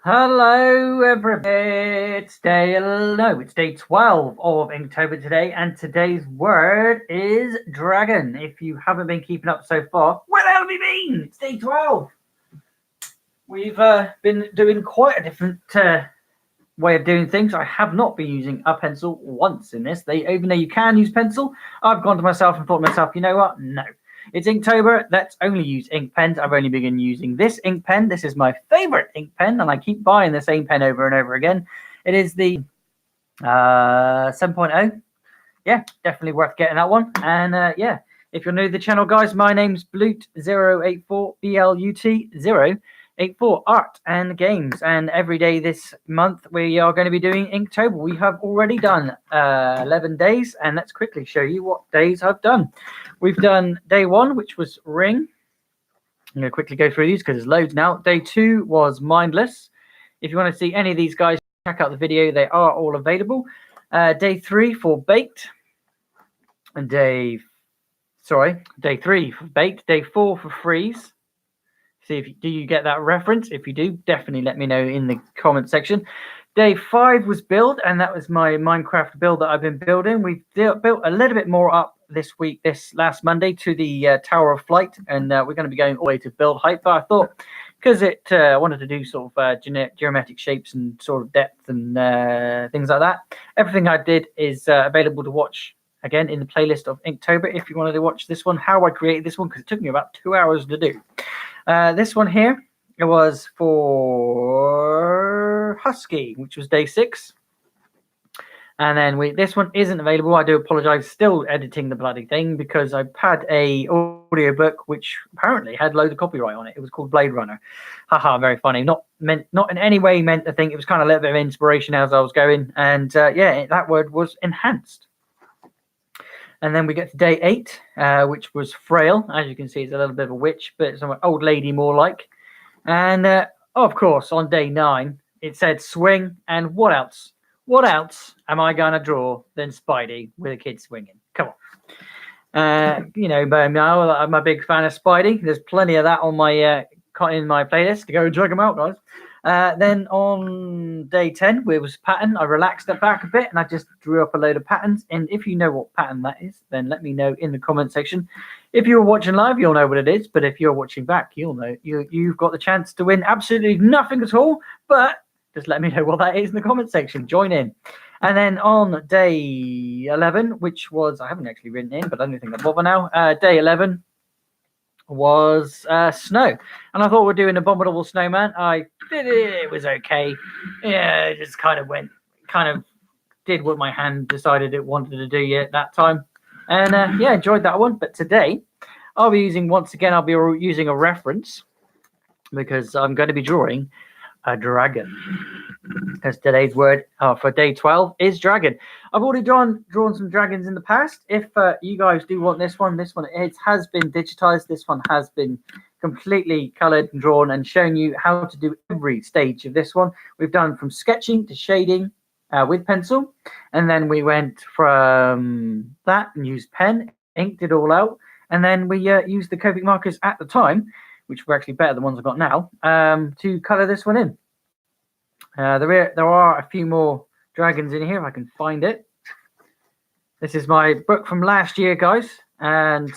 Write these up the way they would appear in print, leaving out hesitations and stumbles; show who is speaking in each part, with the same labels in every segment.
Speaker 1: Hello, everybody. It's day 12 of Inktober today, and today's word is dragon. If you haven't been keeping up so far, where the hell have you been? It's day 12. We've been doing quite a different way of doing things. I have not been using a pencil once in this. Even though you can use pencil, I've gone to myself and thought to myself, you know what? No. It's Inktober. Let's only use ink pens. I've only begun using this ink pen. This is my favorite ink pen, and I keep buying the same pen over and over again. It is the 7.0. Yeah, definitely worth getting that one. And yeah, if you're new to the channel, guys, my name's Blut084, BLUT084, art and games. And every day this month, we are going to be doing Inktober. We have already done 11 days, and let's quickly show you what days I've done. We've done day 1, which was Ring. I'm going to quickly go through these because there's loads now. Day 2 was Mindless. If you want to see any of these guys, check out the video. They are all available. Day 3 for Baked. And day 3 for Baked. Day 4 for Freeze. See do you get that reference? If you do, definitely let me know in the comment section. Day 5 was Build, and that was my Minecraft build that I've been building. We've built a little bit more up this last Monday, to the Tower of Flight, and we're going to be going all the way to build height. But I thought, because I wanted to do sort of geometric shapes and sort of depth and things like that, everything I did is available to watch again in the playlist of Inktober if you wanted to watch this one, how I created this one, because it took me about 2 hours to do. This one here, it was for Husky, which was day 6. And then this one isn't available. I do apologize, still editing the bloody thing, because I had a audiobook which apparently had loads of copyright on it. It was called Blade Runner. Haha, very funny. Not in any way meant to think. It was kind of a little bit of inspiration as I was going. And yeah, that word was enhanced. And then we get to day 8, which was Frail. As you can see, it's a little bit of a witch, but it's an old lady more like. And of course, on day 9, it said Swing. And what else? What else am I going to draw than Spidey with a kid swinging? Come on. You know, I'm a big fan of Spidey. There's plenty of that on my in my playlist to go and check them out, guys. Then on day 10, it was pattern. I relaxed it back a bit and I just drew up a load of patterns. And if you know what pattern that is, then let me know in the comment section. If you're watching live, you'll know what it is. But if you're watching back, you'll know. You've got the chance to win absolutely nothing at all. But just let me know what that is in the comment section. Join in. And then on day 11, which was, I haven't actually written in, but I don't think I'll bother now. Day 11 was Snow. And I thought we'd do an Abominable Snowman. I did it. It was okay. Yeah, it just kind of did what my hand decided it wanted to do at that time. And yeah, enjoyed that one. But today, I'll be using a reference, because I'm going to be drawing a dragon, because today's word for day 12 is dragon. I've already drawn some dragons in the past. If you guys do want this one has been digitized. This one has been completely colored and drawn and shown you how to do every stage of this one. We've done from sketching to shading with pencil, and then we went from that and used pen, inked it all out, and then we used the Copic markers at the time, which were actually better than the ones I've got now, to colour this one in. There are a few more dragons in here if I can find it. This is my book from last year, guys. And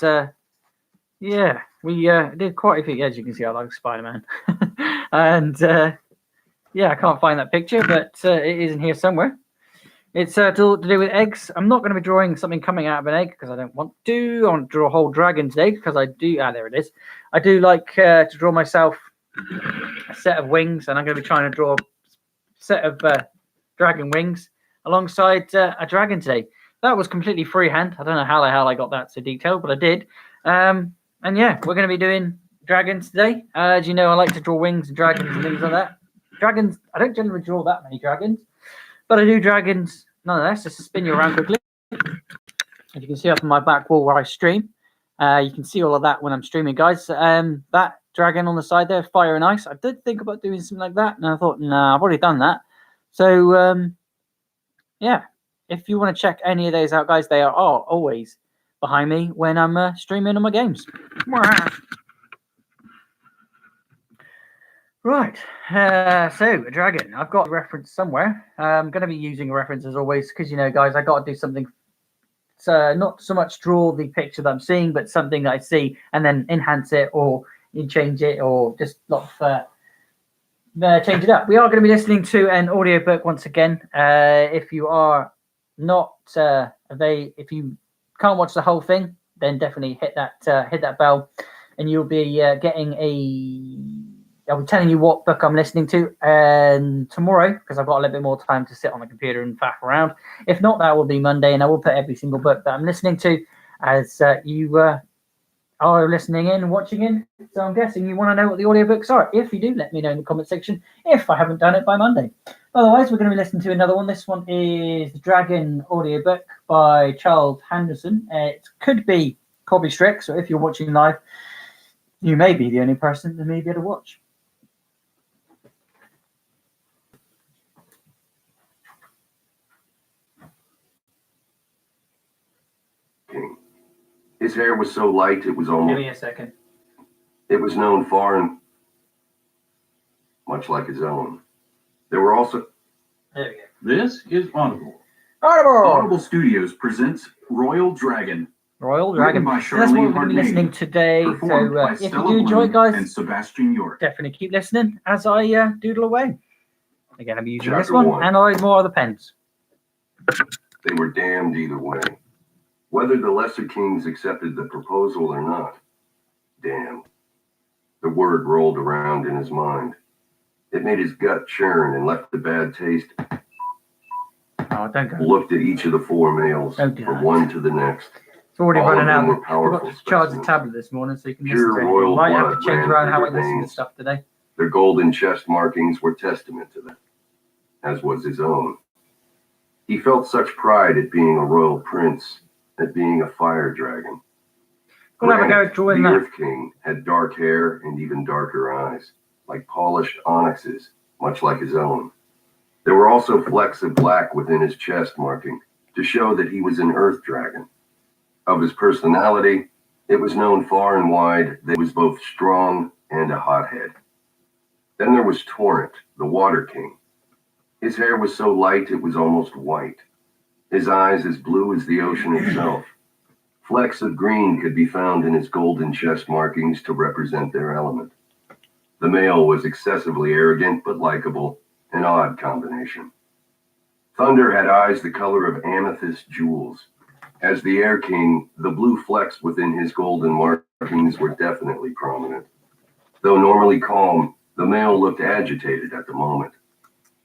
Speaker 1: yeah, we did quite a few. As you can see, I like Spider-Man. And yeah, I can't find that picture, but it is in here somewhere. It's to do with eggs. I'm not going to be drawing something coming out of an egg, because I don't want to. I want to draw a whole dragon today, because I do. There it is. I do like to draw myself a set of wings, and I'm going to be trying to draw a set of dragon wings alongside a dragon today. That was completely freehand. I don't know how the hell I got that so detailed, but I did. And yeah, we're going to be doing dragons today. As you know, I like to draw wings and dragons and things like that. Dragons, I don't generally draw that many dragons, but I do dragons nonetheless. Just to spin you around quickly. As you can see up on my back wall where I stream, you can see all of that when I'm streaming, guys. That dragon on the side there, Fire and Ice. I did think about doing something like that, and I thought, nah, I've already done that. So yeah, if you want to check any of those out, guys, they are always behind me when I'm streaming on my games. Right, so a dragon. I've got a reference somewhere. I'm going to be using a reference as always because, you know, guys, I got to do something. Not so much draw the picture that I'm seeing, but something that I see and then enhance it or change it or just change it up. We are going to be listening to an audiobook once again. If you are not if you can't watch the whole thing, then definitely hit that bell, and you'll be getting I'll be telling you what book I'm listening to tomorrow because I've got a little bit more time to sit on the computer and faff around. If not, that will be Monday, and I will put every single book that I'm listening to as you are listening in and watching in. So I'm guessing you want to know what the audiobooks are. If you do, let me know in the comment section if I haven't done it by Monday. Otherwise, we're going to be listening to another one. This one is The Dragon audiobook by Charles Henderson. It could be Cobby Strick, so if you're watching live, you may be the only person that may be able to watch.
Speaker 2: His hair was so light it was almost...
Speaker 1: Give me a second.
Speaker 2: It was known far and much like his own. There were also...
Speaker 1: There we go.
Speaker 3: This is Audible.
Speaker 2: Audible Studios presents Royal Dragon.
Speaker 1: Royal Dragon.
Speaker 2: By
Speaker 1: So that's what we're going to be listening today. So if you do enjoy it, guys,
Speaker 2: and Sebastian York.
Speaker 1: definitely keep listening as I doodle away. Again, I'm using this
Speaker 2: Chapter
Speaker 1: one,
Speaker 2: 1.
Speaker 1: and I'll add more other pens.
Speaker 2: They were damned either way. Whether the lesser kings accepted the proposal or not, damned. The word rolled around in his mind. It made his gut churn and left a bad taste.
Speaker 1: Oh, don't go.
Speaker 2: Looked at each of the four males,
Speaker 1: Don't do
Speaker 2: from
Speaker 1: that.
Speaker 2: one to the next.
Speaker 1: It's already
Speaker 2: all of
Speaker 1: running
Speaker 2: them
Speaker 1: out.
Speaker 2: were
Speaker 1: I've
Speaker 2: powerful
Speaker 1: got to charge the
Speaker 2: specimens.
Speaker 1: tablet this morning so you can
Speaker 2: Pure
Speaker 1: listen to it.
Speaker 2: royal
Speaker 1: Might have to
Speaker 2: blood
Speaker 1: change
Speaker 2: ran
Speaker 1: around
Speaker 2: through
Speaker 1: how I
Speaker 2: their
Speaker 1: listen to
Speaker 2: veins.
Speaker 1: stuff today.
Speaker 2: Their golden chest markings were testament to them, as was his own. He felt such pride at being a royal prince, at being a fire dragon.
Speaker 1: We'll have a go
Speaker 2: Granted,
Speaker 1: drawing
Speaker 2: the
Speaker 1: that.
Speaker 2: Earth King had dark hair and even darker eyes, like polished onyxes, much like his own. There were also flecks of black within his chest marking, to show that he was an earth dragon. Of his personality, it was known far and wide that he was both strong and a hothead. Then there was Torrent, the Water King. His hair was so light it was almost white. His eyes as blue as the ocean itself. Flecks of green could be found in his golden chest markings to represent their element. The male was excessively arrogant but likable, an odd combination. Thunder had eyes the color of amethyst jewels. As the Air King, the blue flecks within his golden markings were definitely prominent. Though normally calm, the male looked agitated at the moment.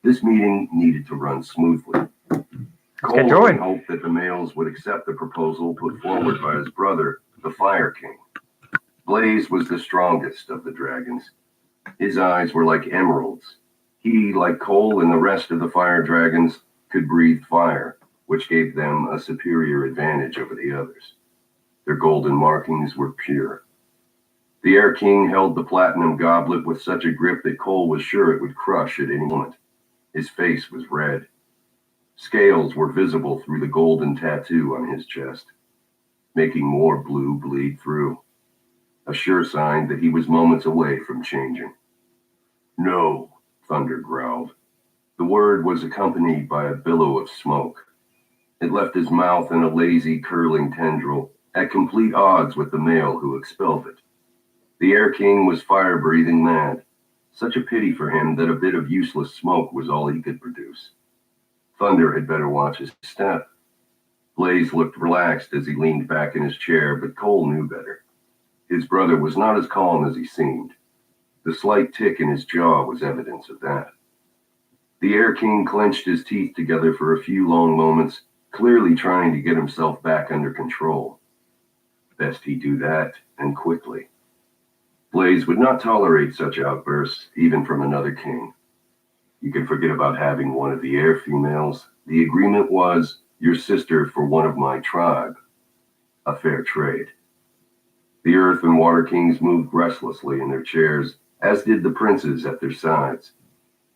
Speaker 2: This meeting needed to run smoothly.
Speaker 1: get drawing.
Speaker 2: Cole hoped that the males would accept the proposal put forward by his brother, the Fire King. Blaze was the strongest of the dragons. His eyes were like emeralds. He, like Cole and the rest of the fire dragons, could breathe fire, which gave them a superior advantage over the others. Their golden markings were pure. The Air King held the platinum goblet with such a grip that Cole was sure it would crush at any moment. His face was red. Scales were visible through the golden tattoo on his chest, making more blue bleed through. A sure sign that he was moments away from changing. No, Thunder growled. The word was accompanied by a billow of smoke. It left his mouth in a lazy, curling tendril, at complete odds with the male who expelled it. The Air King was fire-breathing mad. Such a pity for him that a bit of useless smoke was all he could produce. Thunder had better watch his step. Blaze looked relaxed as he leaned back in his chair, but Cole knew better. His brother was not as calm as he seemed. The slight tick in his jaw was evidence of that. The Air King clenched his teeth together for a few long moments, clearly trying to get himself back under control. Best he do that, and quickly. Blaze would not tolerate such outbursts, even from another king. You can forget about having one of the air females. The agreement was, your sister for one of my tribe. A fair trade. The Earth and Water Kings moved restlessly in their chairs, as did the princes at their sides.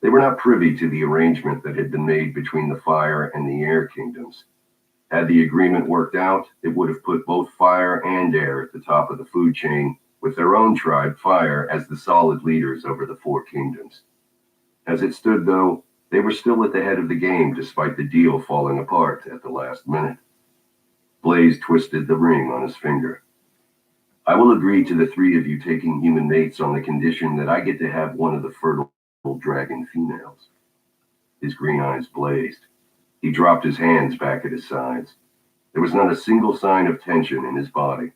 Speaker 2: They were not privy to the arrangement that had been made between the Fire and the Air Kingdoms. Had the agreement worked out, it would have put both Fire and Air at the top of the food chain with their own tribe, Fire, as the solid leaders over the four kingdoms. As it stood, though, they were still at the head of the game despite the deal falling apart at the last minute. Blaze twisted the ring on his finger. I will agree to the three of you taking human mates on the condition that I get to have one of the fertile dragon females. His green eyes blazed. He dropped his hands back at his sides. There was not a single sign of tension in his body.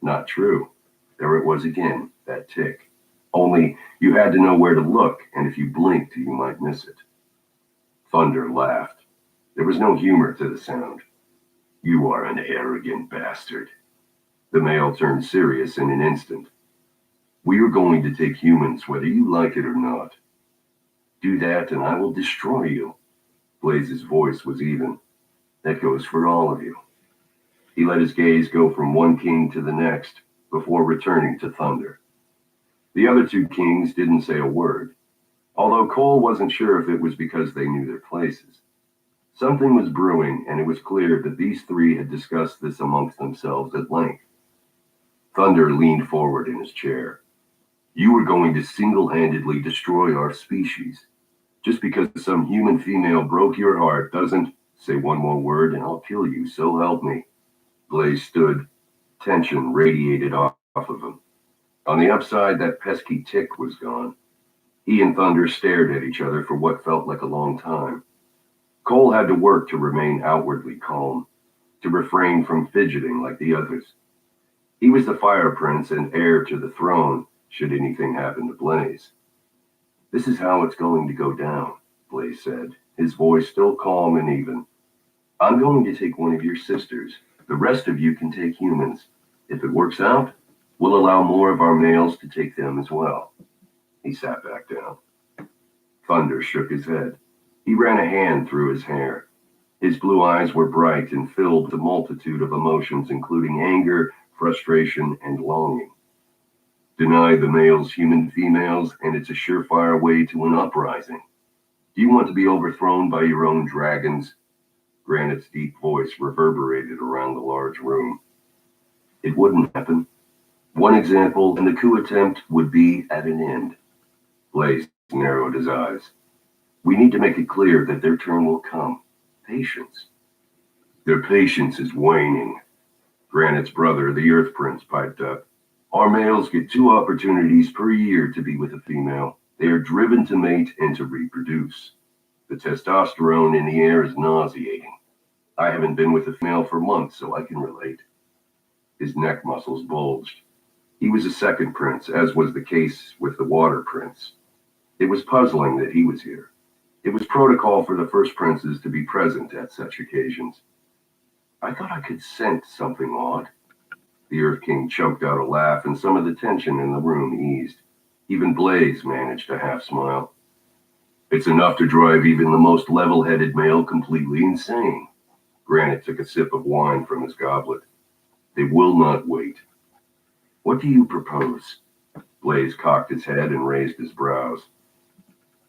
Speaker 2: Not true. There it was again, that tick. Only you had to know where to look, and if you blinked, you might miss it. Thunder laughed. There was no humor to the sound. You are an arrogant bastard. The male turned serious in an instant. We are going to take humans whether you like it or not. Do that and I will destroy you. Blaze's voice was even. That goes for all of you. He let his gaze go from one king to the next before returning to Thunder. The other two kings didn't say a word, although Cole wasn't sure if it was because they knew their places. Something was brewing, and it was clear that these three had discussed this amongst themselves at length. Thunder leaned forward in his chair. You are going to single-handedly destroy our species. Just because some human female broke your heart doesn't say one more word and I'll kill you, so help me. Blaze stood. Tension radiated off of him. On the upside, that pesky tick was gone. He and Thunder stared at each other for what felt like a long time. Cole had to work to remain outwardly calm, to refrain from fidgeting like the others. He was the Fire Prince and heir to the throne, should anything happen to Blaze. This is how it's going to go down, Blaze said, his voice still calm and even. I'm going to take one of your sisters. The rest of you can take humans. If it works out, we'll allow more of our males to take them as well. He sat back down. Thunder shook his head. He ran a hand through his hair. His blue eyes were bright and filled with a multitude of emotions, including anger, frustration, and longing. Deny the males human females, and it's a surefire way to an uprising. Do you want to be overthrown by your own dragons? Granite's deep voice reverberated around the large room. It wouldn't happen. One example, and the coup attempt would be at an end. Blaze narrowed his eyes. We need to make it clear that their turn will come. Patience. Their patience is waning. Granite's brother, the Earth Prince, piped up. Our males get 2 opportunities per year to be with a female. They are driven to mate and to reproduce. The testosterone in the air is nauseating. I haven't been with a female for months, so I can relate. His neck muscles bulged. He was a second prince, as was the case with the Water Prince. It was puzzling that he was here. It was protocol for the first princes to be present at such occasions. I thought I could sense something odd. The Earth King choked out a laugh, and some of the tension in the room eased. Even Blaze managed a half smile. It's enough to drive even the most level-headed male completely insane. Granite took a sip of wine from his goblet. They will not wait. What do you propose? Blaze cocked his head and raised his brows.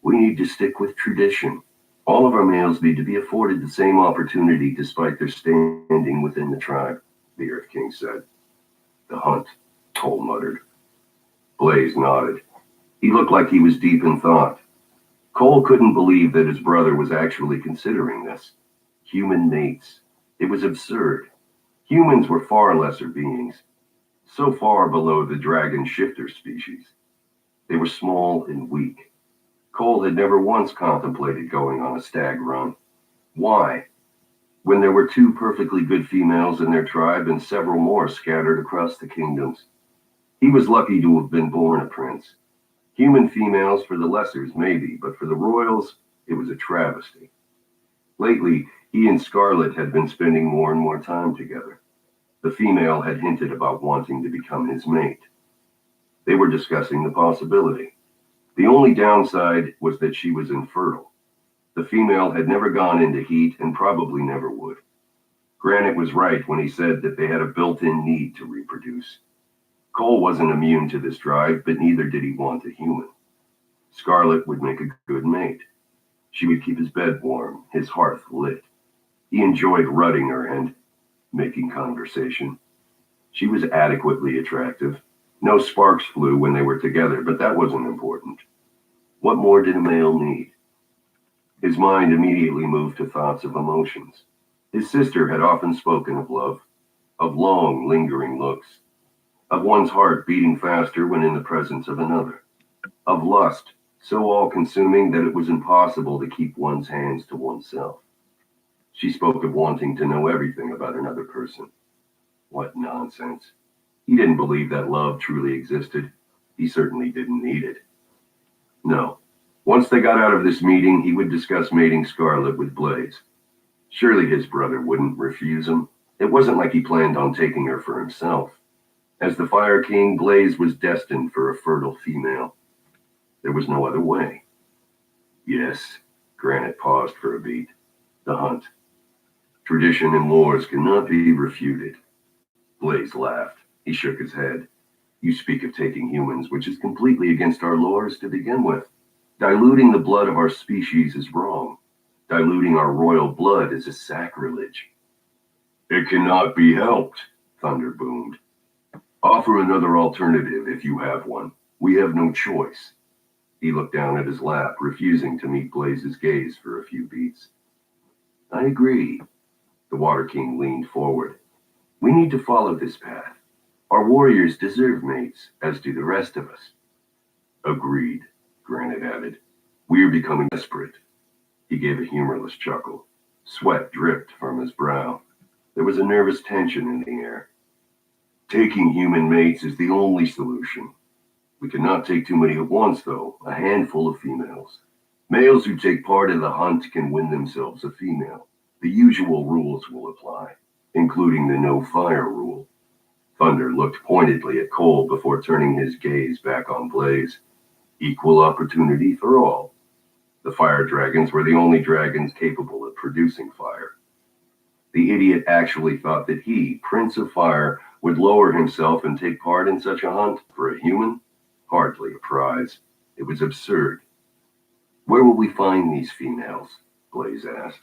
Speaker 2: We need to stick with tradition. All of our males need to be afforded the same opportunity despite their standing within the tribe, the Earth King said. The hunt, Cole muttered. Blaze nodded. He looked like he was deep in thought. Cole couldn't believe that his brother was actually considering this. Human mates. It was absurd. Humans were far lesser beings, so far below the dragon shifter species. They were small and weak. Cole had never once contemplated going on a stag run. Why? When there were 2 perfectly good females in their tribe and several more scattered across the kingdoms. He was lucky to have been born a prince. Human females for the lessers, maybe, but for the royals, it was a travesty. Lately, he and Scarlet had been spending more and more time together. The female had hinted about wanting to become his mate. They were discussing the possibility. The only downside was that she was infertile. The female had never gone into heat and probably never would. Granite was right when he said that they had a built-in need to reproduce. Cole wasn't immune to this drive, but neither did he want a human. Scarlet would make a good mate. She would keep his bed warm, his hearth lit. He enjoyed rutting her and making conversation. She was adequately attractive. No sparks flew when they were together, but that wasn't important. What more did a male need? His mind immediately moved to thoughts of emotions. His sister had often spoken of love, of long, lingering looks, of one's heart beating faster when in the presence of another, of lust so all-consuming that it was impossible to keep one's hands to oneself. She spoke of wanting to know everything about another person. What nonsense. He didn't believe that love truly existed. He certainly didn't need it. No. Once they got out of this meeting, he would discuss mating Scarlet with Blaze. Surely his brother wouldn't refuse him. It wasn't like he planned on taking her for himself. As the Fire King, Blaze was destined for a fertile female. There was no other way. Yes, Granite paused for a beat. The hunt. Tradition and laws cannot be refuted. Blaze laughed. He shook his head. You speak of taking humans, which is completely against our laws to begin with. Diluting the blood of our species is wrong. Diluting our royal blood is a sacrilege. It cannot be helped, Thunder boomed. Offer another alternative if you have one. We have no choice. He looked down at his lap, refusing to meet Blaze's gaze for a few beats. I agree. The Water King leaned forward. We need to follow this path. Our warriors deserve mates, as do the rest of us. Agreed, Granite added. We are becoming desperate. He gave a humorless chuckle. Sweat dripped from his brow. There was a nervous tension in the air. Taking human mates is the only solution. We cannot take too many at once, though. A handful of females. Males who take part in the hunt can win themselves a female. The usual rules will apply, including the no fire rule. Thunder looked pointedly at Cole before turning his gaze back on Blaze. Equal opportunity for all. The fire dragons were the only dragons capable of producing fire. The idiot actually thought that he, Prince of Fire, would lower himself and take part in such a hunt for a human? Hardly a prize. It was absurd. Where will we find these females? Blaze asked.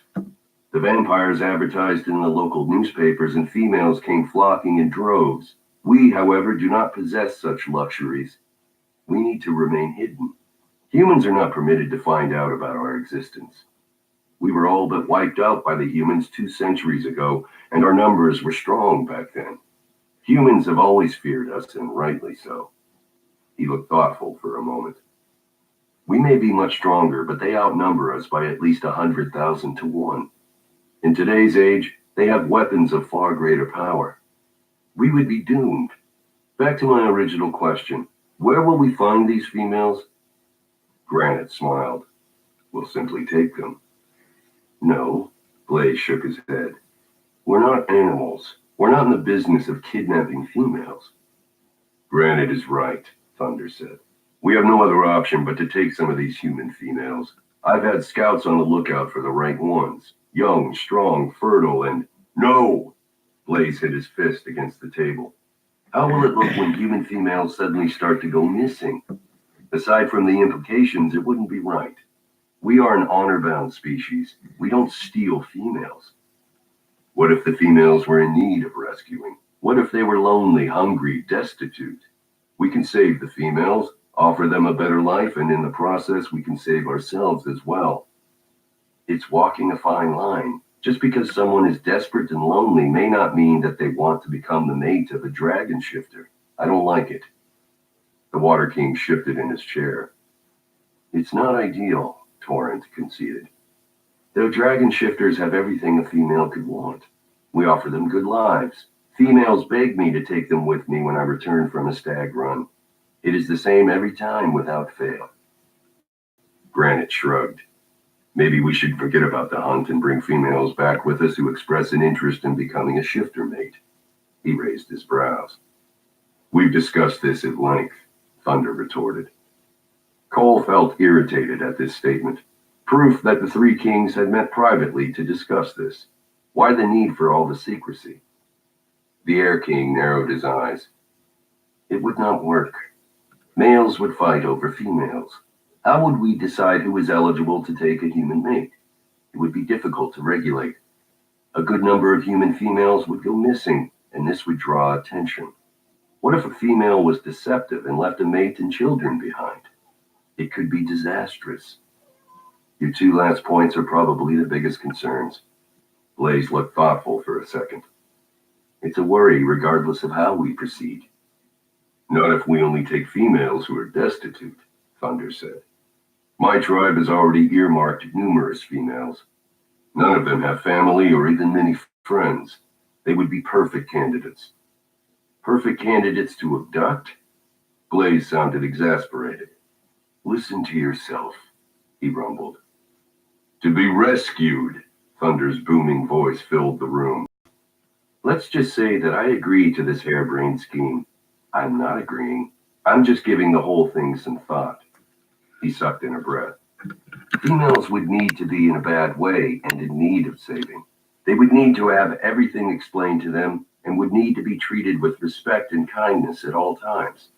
Speaker 2: The vampires advertised in the local newspapers and females came flocking in droves. We, however, do not possess such luxuries. We need to remain hidden. Humans are not permitted to find out about our existence. We were all but wiped out by the humans 2 centuries ago, and our numbers were strong back then. Humans have always feared us, and rightly so. He looked thoughtful for a moment. We may be much stronger, but they outnumber us by at least 100,000 to 1. In today's age, they have weapons of far greater power. We would be doomed. Back to my original question. Where will we find these females? Granite smiled. We'll simply take them. No, Blaze shook his head. We're not animals. We're not in the business of kidnapping females. Granite is right, Thunder said. We have no other option but to take some of these human females. I've had scouts on the lookout for the right ones. Young, strong, fertile, and... No! Blaze hit his fist against the table. How will it look when human females suddenly start to go missing? Aside from the implications, it wouldn't be right. We are an honor-bound species. We don't steal females. What if the females were in need of rescuing? What if they were lonely, hungry, destitute? We can save the females, offer them a better life, and in the process, we can save ourselves as well. It's walking a fine line. Just because someone is desperate and lonely may not mean that they want to become the mate of a dragon shifter. I don't like it. The Water King shifted in his chair. It's not ideal, Torrent conceded. Though dragon shifters have everything a female could want. We offer them good lives. Females beg me to take them with me when I return from a stag run. It is the same every time without fail. Granite shrugged. Maybe we should forget about the hunt and bring females back with us who express an interest in becoming a shifter mate. He raised his brows. We've discussed this at length, Thunder retorted. Cole felt irritated at this statement. Proof that the 3 kings had met privately to discuss this. Why the need for all the secrecy? The Air King narrowed his eyes. It would not work. Males would fight over females. How would we decide who is eligible to take a human mate? It would be difficult to regulate. A good number of human females would go missing, and this would draw attention. What if a female was deceptive and left a mate and children behind? It could be disastrous. Your two last points are probably the biggest concerns. Blaze looked thoughtful for a second. It's a worry regardless of how we proceed. Not if we only take females who are destitute, Thunder said. My tribe has already earmarked numerous females. None of them have family or even many friends. They would be perfect candidates. Perfect candidates to abduct? Blaze sounded exasperated. Listen to yourself, he rumbled. To be rescued, Thunder's booming voice filled the room. Let's just say that I agree to this harebrained scheme. I'm not agreeing. I'm just giving the whole thing some thought. He sucked in a breath. Females would need to be in a bad way and in need of saving. They would need to have everything explained to them and would need to be treated with respect and kindness at all times.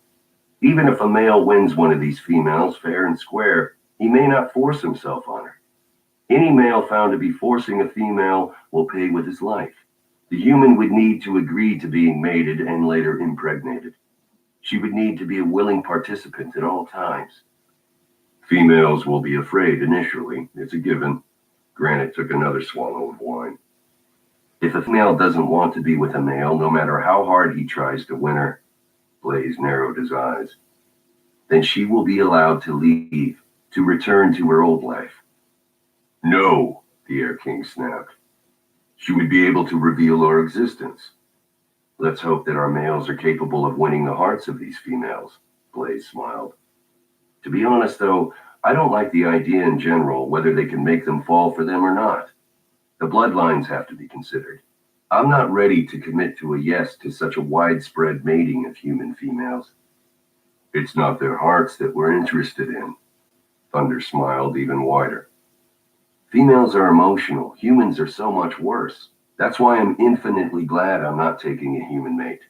Speaker 2: Even if a male wins one of these females fair and square, he may not force himself on her. Any male found to be forcing a female will pay with his life. The human would need to agree to being mated and later impregnated. She would need to be a willing participant at all times. Females will be afraid initially, it's a given. Granite took another swallow of wine. If a female doesn't want to be with a male, no matter how hard he tries to win her, Blaze narrowed his eyes, then she will be allowed to leave, to return to her old life. No, the Air King snapped. She would be able to reveal our existence. Let's hope that our males are capable of winning the hearts of these females, Blaze smiled. To be honest, though, I don't like the idea in general, whether they can make them fall for them or not. The bloodlines have to be considered. I'm not ready to commit to a yes to such a widespread mating of human females. It's not their hearts that we're interested in. Thunder smiled even wider. Females are emotional. Humans are so much worse. That's why I'm infinitely glad I'm not taking a human mate.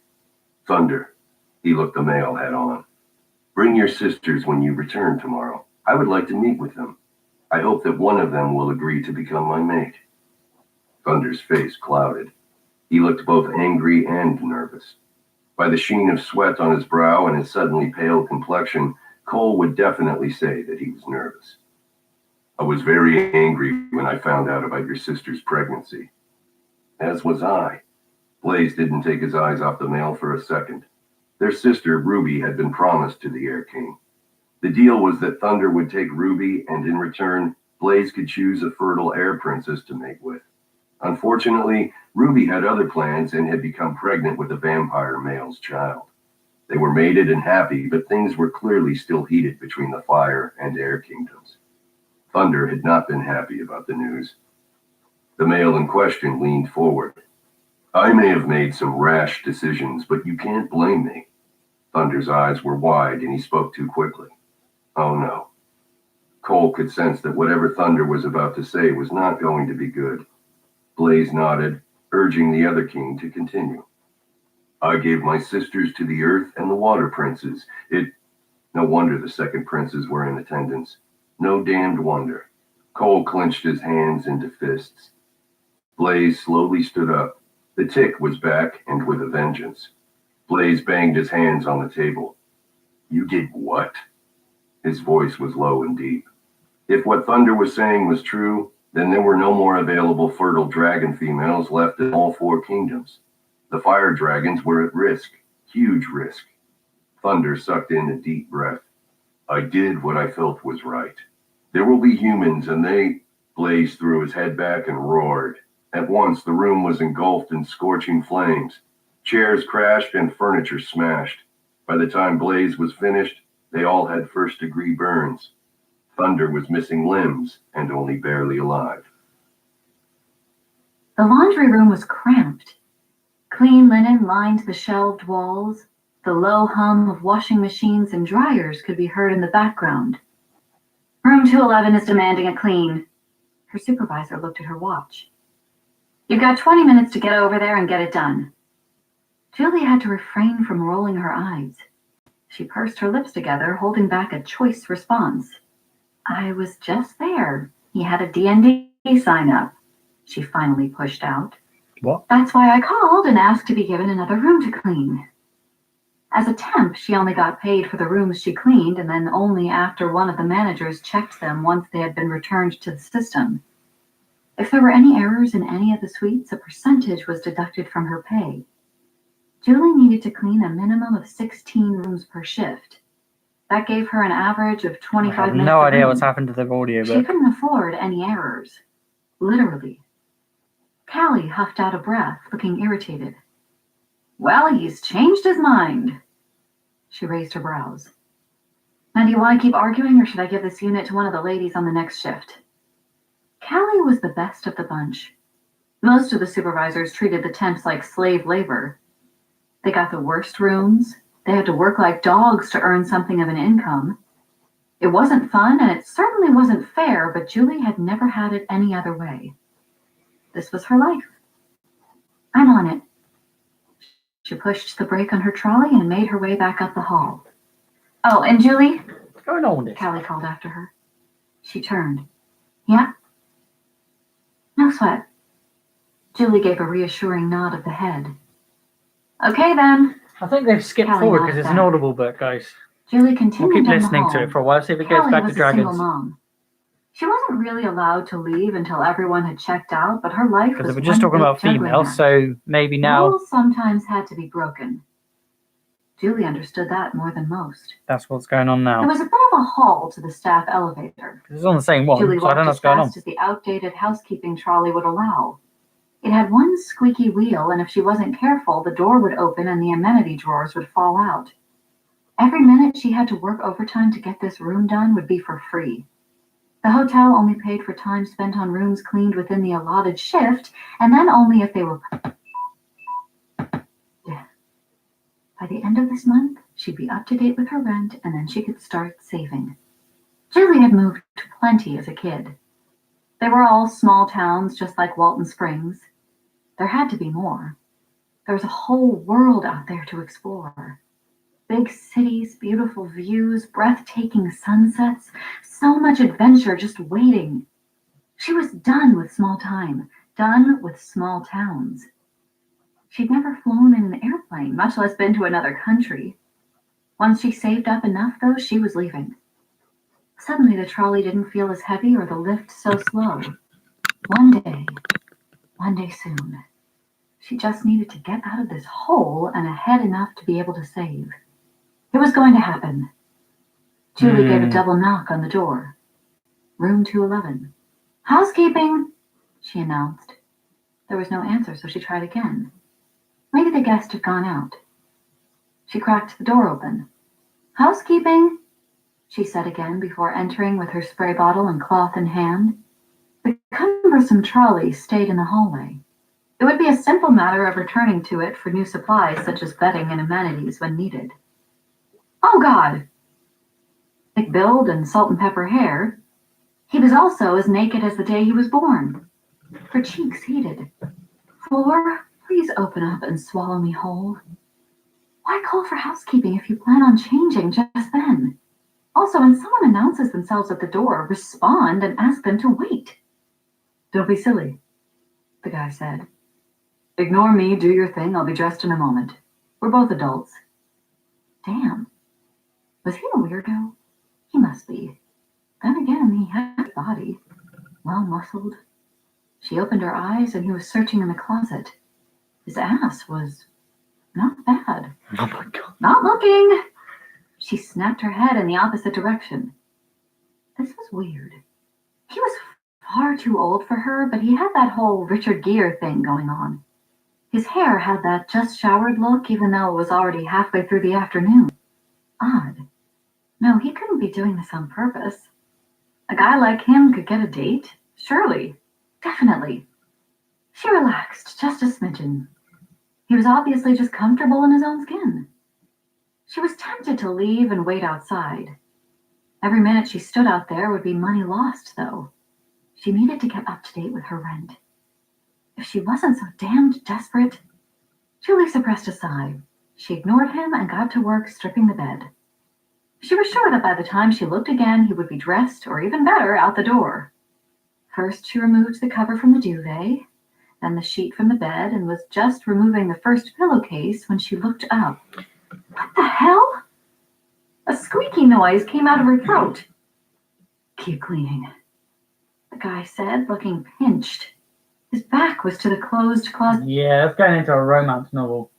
Speaker 2: Thunder, he looked the male head on. Bring your sisters when you return tomorrow. I would like to meet with them. I hope that one of them will agree to become my mate. Thunder's face clouded. He looked both angry and nervous. By the sheen of sweat on his brow and his suddenly pale complexion, Cole would definitely say that he was nervous. I was very angry when I found out about your sister's pregnancy. As was I. Blaze didn't take his eyes off the male for a second. Their sister, Ruby, had been promised to the Air King. The deal was that Thunder would take Ruby, and in return, Blaze could choose a fertile air princess to mate with. Unfortunately, Ruby had other plans and had become pregnant with a vampire male's child. They were mated and happy, but things were clearly still heated between the Fire and Air Kingdoms. Thunder had not been happy about the news. The male in question leaned forward. I may have made some rash decisions, but you can't blame me. Thunder's eyes were wide and he spoke too quickly. Oh no. Cole could sense that whatever Thunder was about to say was not going to be good. Blaze nodded, urging the other king to continue. I gave my sisters to the earth and the water princes. No wonder the second princes were in attendance. No damned wonder. Cole clenched his hands into fists. Blaze slowly stood up. The tick was back and with a vengeance. Blaze banged his hands on the table. You did what? His voice was low and deep. If what Thunder was saying was true, then there were no more available fertile dragon females left in all 4 kingdoms. The fire dragons were at risk, huge risk. Thunder sucked in a deep breath. I did what I felt was right. There will be humans and they... Blaze threw his head back and roared. At once the room was engulfed in scorching flames. Chairs crashed and furniture smashed. By the time Blaze was finished, they all had first-degree burns. Thunder was missing limbs and only barely alive.
Speaker 3: The laundry room was cramped. Clean linen lined the shelved walls. The low hum of washing machines and dryers could be heard in the background. Room 211 is demanding a clean. Her supervisor looked at her watch. You've got 20 minutes to get over there and get it done. Julie had to refrain from rolling her eyes. She pursed her lips together, holding back a choice response. I was just there. He had a D&D sign up. She finally pushed out.
Speaker 1: What?
Speaker 3: That's why I called and asked to be given another room to clean. As a temp, she only got paid for the rooms she cleaned and then only after one of the managers checked them once they had been returned to the system. If there were any errors in any of the suites, a percentage was deducted from her pay. Julie needed to clean a minimum of 16 rooms per shift. That gave her an average of 25
Speaker 1: I have
Speaker 3: minutes.
Speaker 1: no
Speaker 3: a
Speaker 1: idea
Speaker 3: room.
Speaker 1: what's happened to the
Speaker 3: She
Speaker 1: audiobook.
Speaker 3: couldn't afford any errors. Literally. Callie huffed out a breath, looking irritated. Well, he's changed his mind. She raised her brows. Now, do you want to keep arguing, or should I give this unit to one of the ladies on the next shift? Callie was the best of the bunch. Most of the supervisors treated the temps like slave labor. They got the worst rooms. They had to work like dogs to earn something of an income. It wasn't fun, and it certainly wasn't fair, but Julie had never had it any other way. This was her life. I'm on it. She pushed the brake on her trolley and made her way back up the hall. Oh, and Julie?
Speaker 1: What's going on with this?
Speaker 3: Callie called after her. She turned. Yeah? No sweat. Julie gave a reassuring nod of the head. Okay, then.
Speaker 1: I think they've skipped
Speaker 3: Callie
Speaker 1: forward
Speaker 3: nodded
Speaker 1: because it's
Speaker 3: back.
Speaker 1: an Audible book, guys.
Speaker 3: Julie
Speaker 1: We'll
Speaker 3: continued
Speaker 1: keep
Speaker 3: down
Speaker 1: listening
Speaker 3: the
Speaker 1: to
Speaker 3: hall.
Speaker 1: it for a while, see if it goes
Speaker 3: Callie
Speaker 1: back
Speaker 3: was
Speaker 1: to
Speaker 3: a single
Speaker 1: dragons.
Speaker 3: mom. She wasn't really allowed to leave until everyone had checked out, but her life
Speaker 1: Because
Speaker 3: was
Speaker 1: they were just
Speaker 3: one
Speaker 1: talking
Speaker 3: big
Speaker 1: about
Speaker 3: juggling
Speaker 1: females,
Speaker 3: act.
Speaker 1: so maybe now
Speaker 3: Rules sometimes had to be broken. Julie understood that more than most.
Speaker 1: that's what's going on
Speaker 3: There
Speaker 1: now.
Speaker 3: was a bit of a haul to the staff elevator.
Speaker 1: It's on the same one,
Speaker 3: Julie
Speaker 1: so I don't know
Speaker 3: walked
Speaker 1: what's
Speaker 3: as
Speaker 1: going on.
Speaker 3: fast as the outdated housekeeping trolley would allow. It had one squeaky wheel, and if she wasn't careful, the door would open and the amenity drawers would fall out. Every minute she had to work overtime to get this room done would be for free. The hotel only paid for time spent on rooms cleaned within the allotted shift, and then only if they were... By the end of this month, she'd be up to date with her rent, and then she could start saving. Julie had moved plenty as a kid. They were all small towns, just like Walton Springs. There had to be more. There was a whole world out there to explore. Big cities, beautiful views, breathtaking sunsets, so much adventure just waiting. She was done with small time, done with small towns. She'd never flown in an airplane, much less been to another country. Once she saved up enough, though, she was leaving. Suddenly, the trolley didn't feel as heavy or the lift so slow. One day soon, she just needed to get out of this hole and ahead enough to be able to save. It was going to happen. Julie gave a double knock on the door. Room 211. Housekeeping, she announced. There was no answer, so she tried again. Maybe the guest had gone out. She cracked the door open. Housekeeping, she said again before entering with her spray bottle and cloth in hand. The cumbersome trolley stayed in the hallway. It would be a simple matter of returning to it for new supplies such as bedding and amenities when needed. Oh, God! Thick build and salt and pepper hair. He was also as naked as the day he was born. Her cheeks heated. Floor, please open up and swallow me whole. Why call for housekeeping if you plan on changing just then? Also, when someone announces themselves at the door, respond and ask them to wait. Don't be silly, the guy said. Ignore me, do your thing, I'll be dressed in a moment. We're both adults. Damn. Was he a weirdo? He must be. Then again, he had a body. Well-muscled. She opened her eyes and he was searching in the closet. His ass was not bad.
Speaker 1: Oh my god.
Speaker 3: Not looking. She snapped her head in the opposite direction. This was weird. He was far too old for her, but he had that whole Richard Gere thing going on. His hair had that just showered look, even though it was already halfway through the afternoon. Odd. No, he couldn't be doing this on purpose. A guy like him could get a date? Surely. Definitely. She relaxed just a smidgen. He was obviously just comfortable in his own skin. She was tempted to leave and wait outside. Every minute she stood out there would be money lost, though. She needed to get up to date with her rent. If she wasn't so damned desperate... Julie suppressed a sigh. She ignored him and got to work stripping the bed. She was sure that by the time she looked again, he would be dressed, or even better, out the door. First, she removed the cover from the duvet, then the sheet from the bed, and was just removing the first pillowcase when she looked up. What the hell? A squeaky noise came out of her throat. Keep cleaning, the guy said, looking pinched. His back was to the closed closet.
Speaker 1: Yeah, that's going into a romance novel.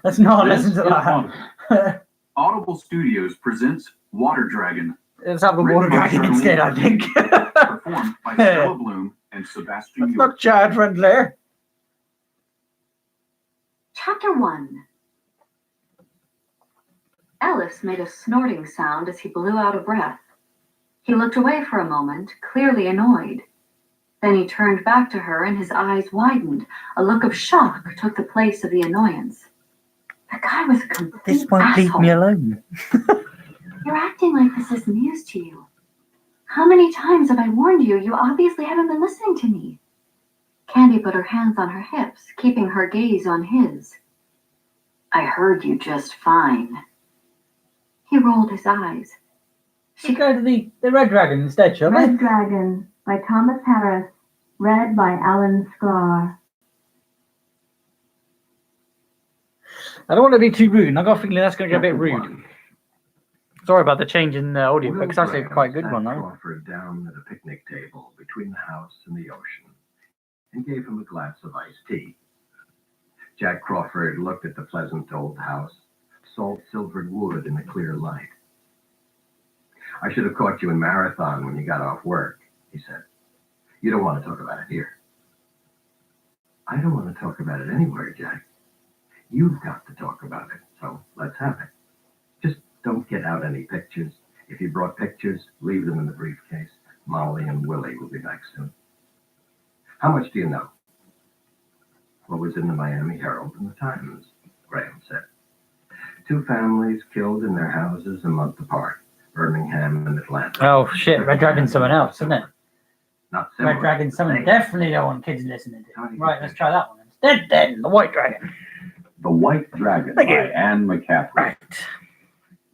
Speaker 1: Let's not
Speaker 4: This
Speaker 1: listen to
Speaker 4: is
Speaker 1: that.
Speaker 4: Audible Studios presents Water Dragon,
Speaker 1: Let's have the
Speaker 4: Written
Speaker 1: water
Speaker 4: by
Speaker 1: dragon
Speaker 4: Charlene
Speaker 1: instead, I think.
Speaker 4: performed by Stella Bloom and Sebastian
Speaker 1: That's
Speaker 4: York.
Speaker 1: not child friendly.
Speaker 3: Chapter 1. Ellis made a snorting sound as he blew out a breath. He looked away for a moment, clearly annoyed. Then he turned back to her and his eyes widened. A look of shock took the place of the annoyance. The guy was a complete
Speaker 1: This won't
Speaker 3: asshole.
Speaker 1: leave me alone.
Speaker 3: You're acting like this is news to you. How many times have I warned you? You obviously haven't been listening to me. Candy put her hands on her hips, keeping her gaze on his. I heard you just fine. He rolled his eyes.
Speaker 1: Should go to the Red Dragon instead, shall we?
Speaker 5: Red Dragon by Thomas Harris, read by Alan Sklar.
Speaker 1: I don't want to be too rude, and I got a feeling that's going to get a bit rude. Sorry about the change in the audio, but it's actually a quite good one, though.
Speaker 2: Crawford down at a picnic table between the house and the ocean and gave him a glass of iced tea. Jack Crawford looked at the pleasant old house, salt-silvered wood in the clear light. I should have caught you in Marathon when you got off work, he said. You don't want to talk about it here. I don't want to talk about it anywhere, Jack. You've got to talk about it, so let's have it. Just don't get out any pictures. If you brought pictures, leave them in the briefcase. Molly and Willie will be back soon. How much do you know? What was in the Miami Herald and the Times, Graham said. 2 families killed in their houses a month apart, Birmingham and Atlanta.
Speaker 1: Oh, shit. Red Dragon's someone else, isn't it?
Speaker 2: Not similar.
Speaker 1: Red Dragon's someone
Speaker 2: Same.
Speaker 1: definitely don't want kids listening
Speaker 2: How do
Speaker 1: to.
Speaker 2: you
Speaker 1: Right,
Speaker 2: think?
Speaker 1: let's try that one instead then. The White Dragon.
Speaker 4: The White Dragon
Speaker 1: Thank
Speaker 4: by
Speaker 1: you.
Speaker 4: Anne McCaffrey.
Speaker 1: Right.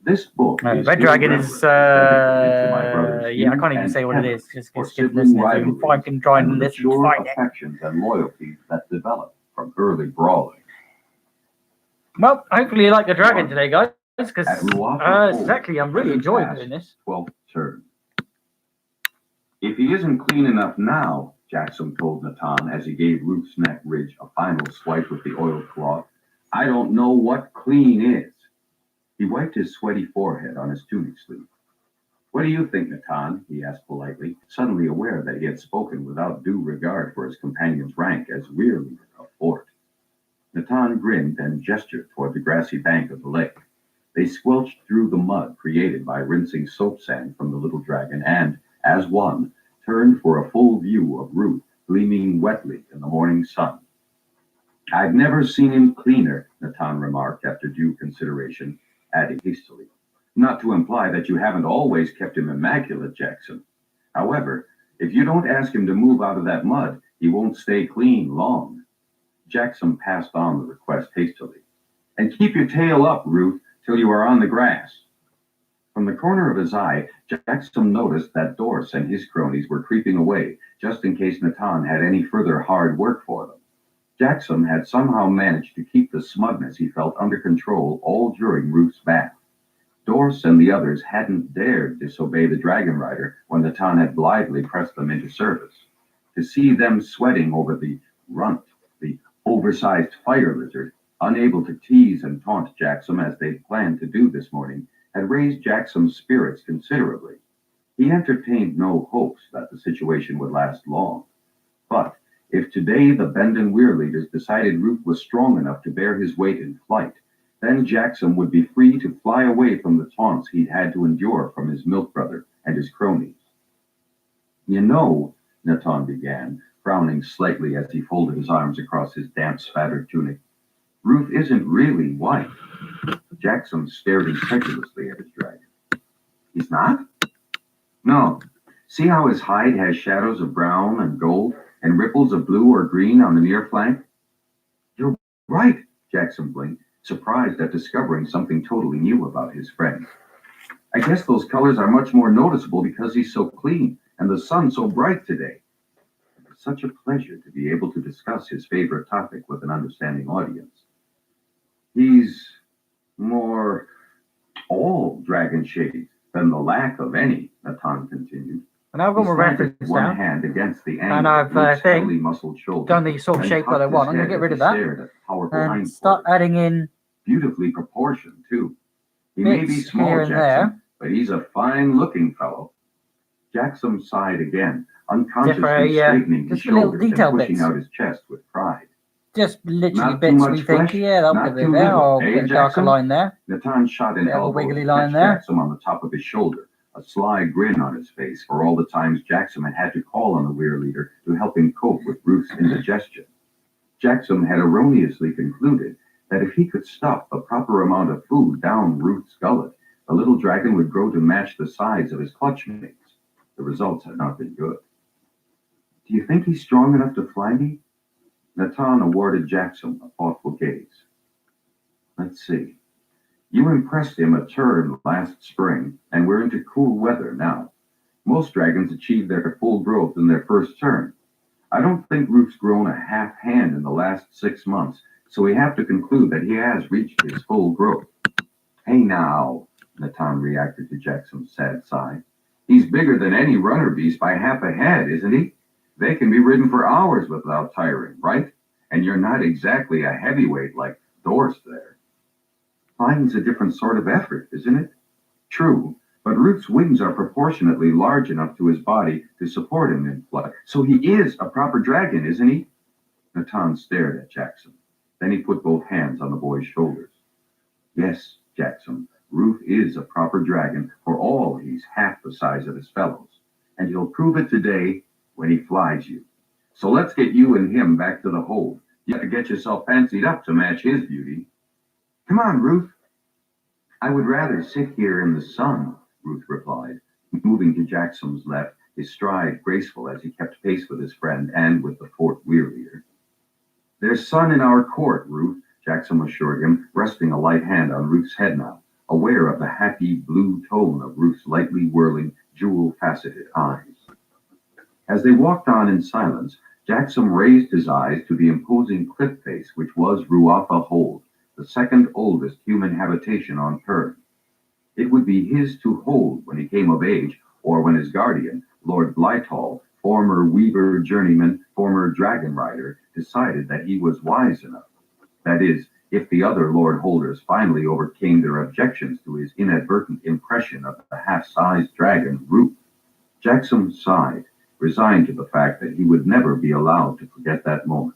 Speaker 4: This book is
Speaker 1: Red Dragon
Speaker 4: irreverent,
Speaker 1: is,
Speaker 4: dedicated to my brothers
Speaker 1: yeah, I
Speaker 4: Hugh
Speaker 1: can't even
Speaker 4: and
Speaker 1: say what it
Speaker 4: Kevin,
Speaker 1: is. Just
Speaker 4: for
Speaker 1: keep
Speaker 4: sibling
Speaker 1: listening.
Speaker 4: rivalries
Speaker 1: If I can try and
Speaker 4: and the
Speaker 1: listen to
Speaker 4: mature
Speaker 1: find it.
Speaker 4: affections and loyalties that develop from early brawling.
Speaker 1: Well, hopefully you like the dragon today, guys. Because
Speaker 4: At Ruafa
Speaker 1: exactly, I'm really
Speaker 4: Ford,
Speaker 1: enjoying
Speaker 4: past
Speaker 1: doing this.
Speaker 4: 12th turn. If he isn't clean enough now, Jackson told Natan as he gave Ruth's neck ridge a final swipe with the oiled cloth, I don't know what clean is. He wiped his sweaty forehead on his tunic sleeve. What do you think, Natan? He asked politely, suddenly aware that he had spoken without due regard for his companion's rank as rear leader of Fort. Natan grinned and gestured toward the grassy bank of the lake. They squelched through the mud created by rinsing soap sand from the little dragon and, as one, turned for a full view of Ruth gleaming wetly in the morning sun. I've never seen him cleaner, Natan remarked after due consideration, adding hastily. Not to imply that you haven't always kept him immaculate, Jackson. However, if you don't ask him to move out of that mud, he won't stay clean long. Jackson passed on the request hastily. And keep your tail up, Ruth, till you are on the grass. From the corner of his eye, Jackson noticed that Doris and his cronies were creeping away, just in case Natan had any further hard work for them. Jackson had somehow managed to keep the smugness he felt under control all during Ruth's bath. Doris and the others hadn't dared disobey the dragon rider when Natan had blithely pressed them into service. To see them sweating over the runt, the oversized fire lizard, unable to tease and taunt Jackson as they'd planned to do this morning, had raised Jackson's spirits considerably. He entertained no hopes that the situation would last long. But if today the Bendon Weir leaders decided Ruth was strong enough to bear his weight in flight, then Jackson would be free to fly away from the taunts he'd had to endure from his milk brother and his cronies. You know, Natan began, frowning slightly as he folded his arms across his damp, spattered tunic, Ruth isn't really white. Jackson stared incredulously at his dragon. He's not? No. See how his hide has shadows of brown and gold and ripples of blue or green on the near flank? You're right, Jackson blinked, surprised at discovering something totally new about his friend. I guess those colors are much more noticeable because he's so clean and the sun so bright today. It was such a pleasure to be able to discuss his favorite topic with an understanding audience. He's more dragon shades than the lack of any, Natan continued.
Speaker 1: And I've got my
Speaker 4: He slanted
Speaker 1: reference
Speaker 4: one
Speaker 1: down.
Speaker 4: hand against the
Speaker 1: And
Speaker 4: angle
Speaker 1: I've,
Speaker 4: of Luke's
Speaker 1: thing,
Speaker 4: heavily muscled shoulder,
Speaker 1: done the sort of
Speaker 4: then
Speaker 1: shape that
Speaker 4: cocked
Speaker 1: I
Speaker 4: his
Speaker 1: want. I'm going
Speaker 4: head
Speaker 1: to get
Speaker 4: as
Speaker 1: rid
Speaker 4: he
Speaker 1: of that
Speaker 4: stared at the powerful
Speaker 1: and
Speaker 4: hindquarters.
Speaker 1: start adding in
Speaker 4: Beautifully proportioned, too. He may be
Speaker 1: bits
Speaker 4: small,
Speaker 1: here and
Speaker 4: Jackson,
Speaker 1: there.
Speaker 4: but he's a fine-looking fellow. Jackson sighed again, unconsciously
Speaker 1: Different,
Speaker 4: straightening his
Speaker 1: just the little
Speaker 4: shoulders and
Speaker 1: detail
Speaker 4: pushing
Speaker 1: bits.
Speaker 4: out his chest with pride.
Speaker 1: Just literally
Speaker 4: Not too
Speaker 1: bits
Speaker 4: much
Speaker 1: we think,
Speaker 4: flesh,
Speaker 1: yeah, that'll
Speaker 4: not
Speaker 1: be a
Speaker 4: too
Speaker 1: bit there.
Speaker 4: little,
Speaker 1: I'll
Speaker 4: eh,
Speaker 1: get a darker
Speaker 4: Jackson?
Speaker 1: line there.
Speaker 4: Natan shot an
Speaker 1: Bit of a
Speaker 4: elbow
Speaker 1: wiggly
Speaker 4: to
Speaker 1: line
Speaker 4: catch
Speaker 1: there.
Speaker 4: Jackson on the top of his shoulder, a sly grin on his face for all the times Jackson had to call on the weir leader to help him cope with Ruth's indigestion. Jackson had erroneously concluded that if he could stuff the proper amount of food down Ruth's gullet, the little dragon would grow to match the size of his clutch mates. The results had not been good. Do you think he's strong enough to fly me? Natan awarded Jackson a thoughtful gaze. Let's see. You impressed him a turn last spring, and we're into cool weather now. Most dragons achieve their full growth in their first turn. I don't think Ruth's grown a half hand in the last 6 months, so we have to conclude that he has reached his full growth. Hey now, Natan reacted to Jackson's sad sigh. He's bigger than any runner beast by half a head, isn't he? They can be ridden for hours without tiring, right? And you're not exactly a heavyweight like Dorst there. Flying's a different sort of effort, isn't it? True, but Ruth's wings are proportionately large enough to his body to support him in flight. So he is a proper dragon, isn't he? Natan stared at Jackson. Then he put both hands on the boy's shoulders. Yes, Jackson, Ruth is a proper dragon, for all he's half the size of his fellows. And he'll prove it today when he flies you. So let's get you and him back to the hold. You have to get yourself fancied up to match his beauty. Come on, Ruth. I would rather sit here in the sun, Ruth replied, moving to Jackson's left, his stride graceful as he kept pace with his friend and with the fourth weir leader. There's sun in our court, Ruth, Jackson assured him, resting a light hand on Ruth's head now, aware of the happy blue tone of Ruth's lightly whirling, jewel-faceted eyes. As they walked on in silence, Jackson raised his eyes to the imposing cliff face which was Ruatha Hold, the second oldest human habitation on Pern. It would be his to hold when he came of age, or when his guardian, Lord Blytall, former weaver journeyman, former dragon rider, decided that he was wise enough. That is, if the other Lord Holders finally overcame their objections to his inadvertent impression of the half-sized dragon, Ruth. Jackson sighed, resigned to the fact that he would never be allowed to forget that moment.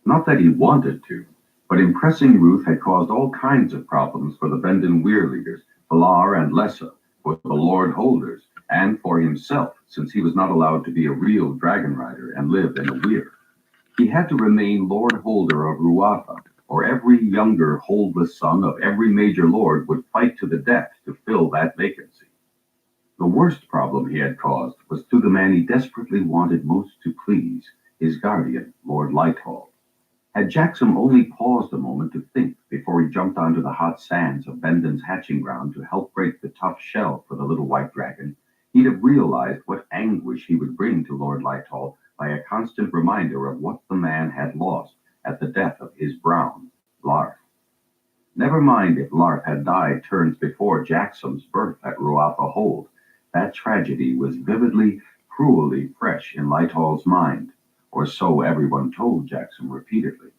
Speaker 4: Not that he wanted to, but impressing Ruth had caused all kinds of problems for the Bendon weir leaders, Valar and Lessa, for the Lord Holders, and for himself, since he was not allowed to be a real dragon rider and live in a weir. He had to remain Lord Holder of Ruatha, or every younger holdless son of every major lord would fight to the death to fill that vacancy. The worst problem he had caused was to the man he desperately wanted most to please, his guardian, Lord Lighthall. Had Jackson only paused a moment to think before he jumped onto the hot sands of Bendon's hatching ground to help break the tough shell for the little white dragon, he'd have realized what anguish he would bring to Lord Lighthall by a constant reminder of what the man had lost at the death of his brown, Larf. Never mind if Larf had died turns before Jackson's birth at Ruatha Hold. That tragedy was vividly, cruelly fresh in Lighthall's mind, or so everyone told Jackson repeatedly.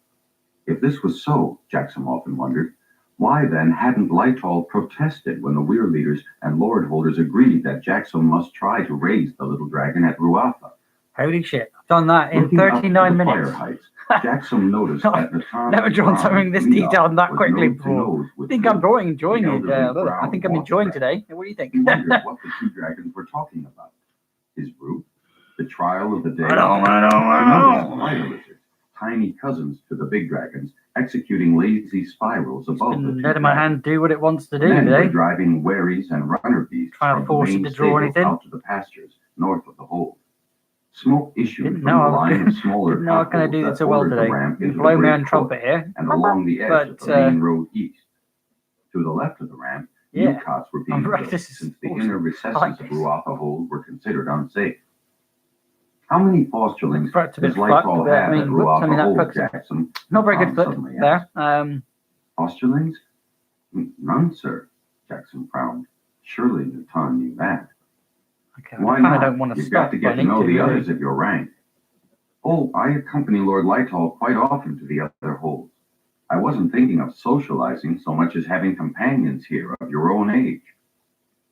Speaker 4: If this was so, Jackson often wondered, why then hadn't Lighthall protested when the weir leaders and lord holders agreed that Jackson must try to raise the little dragon at Ruatha?
Speaker 1: Holy shit. I've done that in
Speaker 4: Looking up to
Speaker 1: 39
Speaker 4: the
Speaker 1: minutes.
Speaker 4: fire heights, Jackson noticed that Natan
Speaker 1: Never drawn something this detailed that quickly before. I think I'm enjoying it. I think I'm enjoying today. What do you think?
Speaker 4: He wondered what the two dragons were talking about. His group, the trial of the day.
Speaker 1: I know.
Speaker 4: Spider lizards, tiny cousins to the big dragons, executing lazy spirals above the two
Speaker 1: Letting my
Speaker 4: dragons.
Speaker 1: hand do what it wants to do
Speaker 4: Men were
Speaker 1: today.
Speaker 4: driving wherries and runner beasts
Speaker 1: Trying to
Speaker 4: from
Speaker 1: force
Speaker 4: the
Speaker 1: it
Speaker 4: main
Speaker 1: to draw
Speaker 4: stables
Speaker 1: anything.
Speaker 4: out to the pastures north of the hold. Smoke issued
Speaker 1: Didn't
Speaker 4: from
Speaker 1: know
Speaker 4: the
Speaker 1: I was
Speaker 4: line
Speaker 1: gonna-
Speaker 4: of smaller
Speaker 1: Didn't know I was going to do
Speaker 4: potholes
Speaker 1: this
Speaker 4: that
Speaker 1: so well
Speaker 4: bordered the
Speaker 1: today.
Speaker 4: ramp into the
Speaker 1: Blow me
Speaker 4: great
Speaker 1: on
Speaker 4: court
Speaker 1: trumpet here.
Speaker 4: and along the edge of
Speaker 1: But,
Speaker 4: the main road east. To the left of the ramp,
Speaker 1: Yeah.
Speaker 4: new cots were being
Speaker 1: I'm right,
Speaker 4: built,
Speaker 1: this is
Speaker 4: since the
Speaker 1: awesome.
Speaker 4: inner recesses
Speaker 1: I like
Speaker 4: of
Speaker 1: this.
Speaker 4: Ruatha Hold were considered unsafe. How many fosterlings
Speaker 1: Perhaps a bit
Speaker 4: does
Speaker 1: fucked,
Speaker 4: Lighthall
Speaker 1: but I
Speaker 4: have
Speaker 1: mean,
Speaker 4: at
Speaker 1: whoops, I mean,
Speaker 4: Ruatha
Speaker 1: that
Speaker 4: Hold,
Speaker 1: fucks it.
Speaker 4: Jackson?
Speaker 1: Not very good
Speaker 4: Tom
Speaker 1: foot
Speaker 4: suddenly
Speaker 1: there.
Speaker 4: asked. Fosterlings? None, sir, Jackson frowned. Surely Natan knew that.
Speaker 1: Okay,
Speaker 4: Why
Speaker 1: I kind of
Speaker 4: not?
Speaker 1: don't want to
Speaker 4: You've
Speaker 1: stop.
Speaker 4: got to get
Speaker 1: but I
Speaker 4: to
Speaker 1: need
Speaker 4: know the
Speaker 1: really.
Speaker 4: others of your rank. Oh, I accompany Lord Lighthall quite often to the other holds. I wasn't thinking of socializing so much as having companions here of your own age.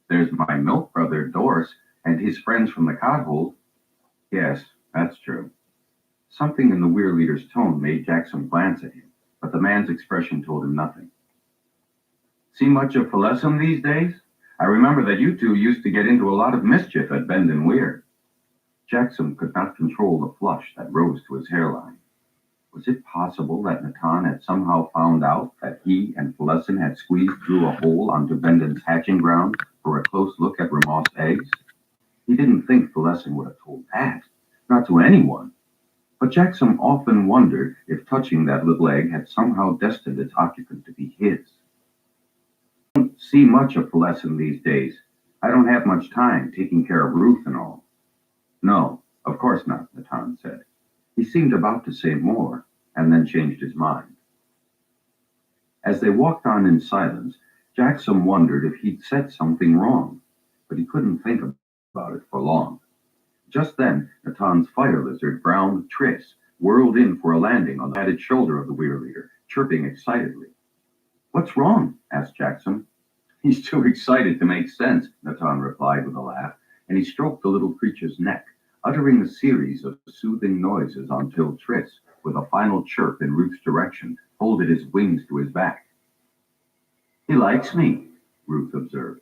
Speaker 4: There's my milk brother, Doris, and his friends from the Codhold. Yes, that's true. Something in the Weir Leader's tone made Jackson glance at him, but the man's expression told him nothing. See much of Phalesum these days? I remember that you two used to get into a lot of mischief at Bend and Weir. Jackson could not control the flush that rose to his hairline. Was it possible that Natan had somehow found out that he and Phalesum had squeezed through a hole onto Benden's hatching ground for a close look at Ramoth's eggs? He didn't think Phalesum would have told that, not to anyone. But Jackson often wondered if touching that little egg had somehow destined its occupant to be his. I don't see much of Phalesum these days. I don't have much time taking care of Ruth and all. No, of course not, Natan said. He seemed about to say more, and then changed his mind. As they walked on in silence, Jackson wondered if he'd said something wrong, but he couldn't think about it for long. Just then, Natan's fire lizard, brown Triss, whirled in for a landing on the headed shoulder of the Weir Leader, chirping excitedly. What's wrong? Asked Jackson. He's too excited to make sense, Natan replied with a laugh, and he stroked the little creature's neck, uttering a series of soothing noises until Triss, with a final chirp in Ruth's direction, folded his wings to his back. He likes me, Ruth observed.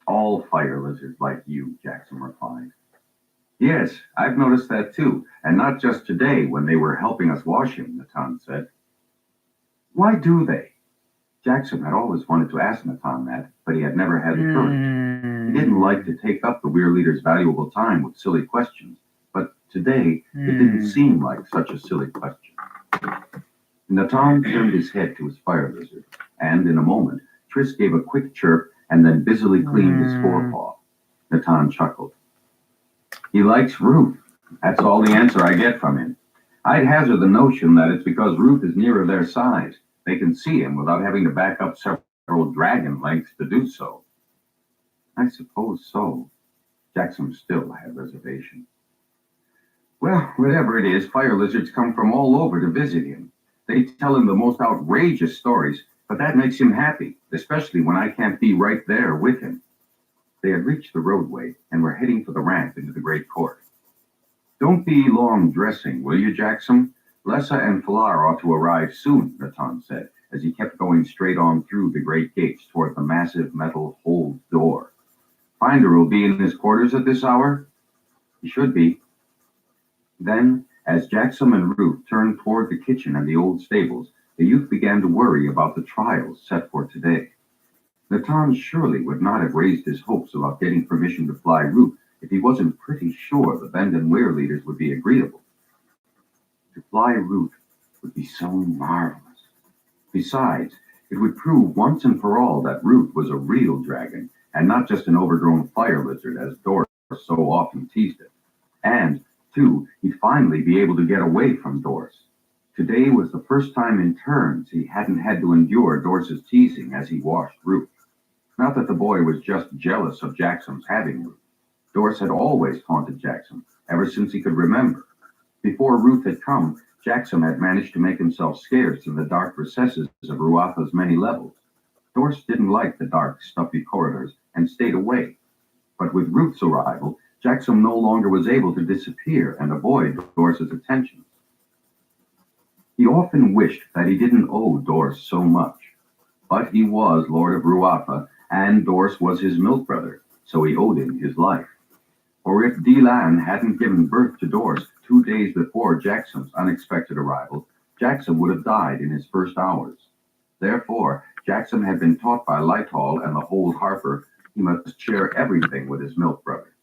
Speaker 4: All fire lizards like you, Jackson replied. Yes, I've noticed that too, and not just today when they were helping us wash him, Natan said. Why do they? Jackson had always wanted to ask Natan that, but he had never had the courage. He didn't like to take up the Weir Leader's valuable time with silly questions, but today it didn't seem like such a silly question. Natan turned his head to his fire lizard, and in a moment, Triss gave a quick chirp and then busily cleaned his forepaw. Natan chuckled. He likes Ruth. That's all the answer I get from him. I'd hazard the notion that it's because Ruth is nearer their size. They can see him without having to back up several dragon lengths to do so. I suppose so. Jackson still had reservation. Well, whatever it is, fire lizards come from all over to visit him. They tell him the most outrageous stories, but that makes him happy, especially when I can't be right there with him. They had reached the roadway and were heading for the ramp into the great court. Don't be long dressing, will you, Jackson? Lessa and Falar ought to arrive soon, Natan said, as he kept going straight on through the great gates toward the massive metal hold door. Finder will be in his quarters at this hour? He should be. Then, as Jackson and Ruth turned toward the kitchen and the old stables, the youth began to worry about the trials set for today. Natan surely would not have raised his hopes about getting permission to fly Ruth if he wasn't pretty sure the Bend and Weir leaders would be agreeable. To fly Ruth would be so marvelous. Besides, it would prove once and for all that Ruth was a real dragon, and not just an overgrown fire lizard as Doris so often teased it. And, too, he'd finally be able to get away from Doris. Today was the first time in turns he hadn't had to endure Doris's teasing as he washed Ruth. Not that the boy was just jealous of Jackson's having Ruth. Doris had always taunted Jackson, ever since he could remember. Before Ruth had come, Jackson had managed to make himself scarce in the dark recesses of Ruatha's many levels. Doris didn't like the dark, stuffy corridors and stayed away. But with Ruth's arrival, Jackson no longer was able to disappear and avoid Doris's attentions. He often wished that he didn't owe Doris so much. But he was Lord of Ruatha, and Doris was his milk brother, so he owed him his life. For if Delan hadn't given birth to Doris 2 days before Jackson's unexpected arrival, Jackson would have died in his first hours. Therefore, Jackson had been taught by Lighthall and the Hold Harper he must share everything with his milk brother.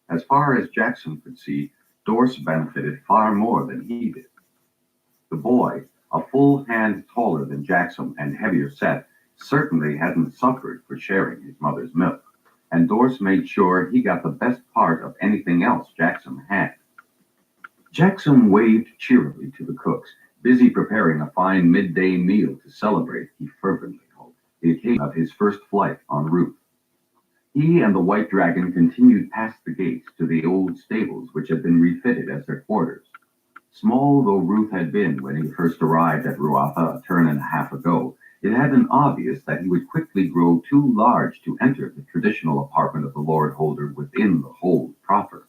Speaker 4: As far as Jackson could see, Doris benefited far more than he did. The boy, a full hand taller than Jackson and heavier set, certainly hadn't suffered for sharing his mother's milk, and Doris made sure he got the best part of anything else Jackson had. Jackson waved cheerily to the cooks, busy preparing a fine midday meal to celebrate, he fervently hoped, the occasion of his first flight en route. He and the white dragon continued past the gates to the old stables, which had been refitted as their quarters. Small though Ruth had been when he first arrived at Ruatha a turn and a half ago, it had been obvious that he would quickly grow too large to enter the traditional apartment of the Lord Holder within the hold proper.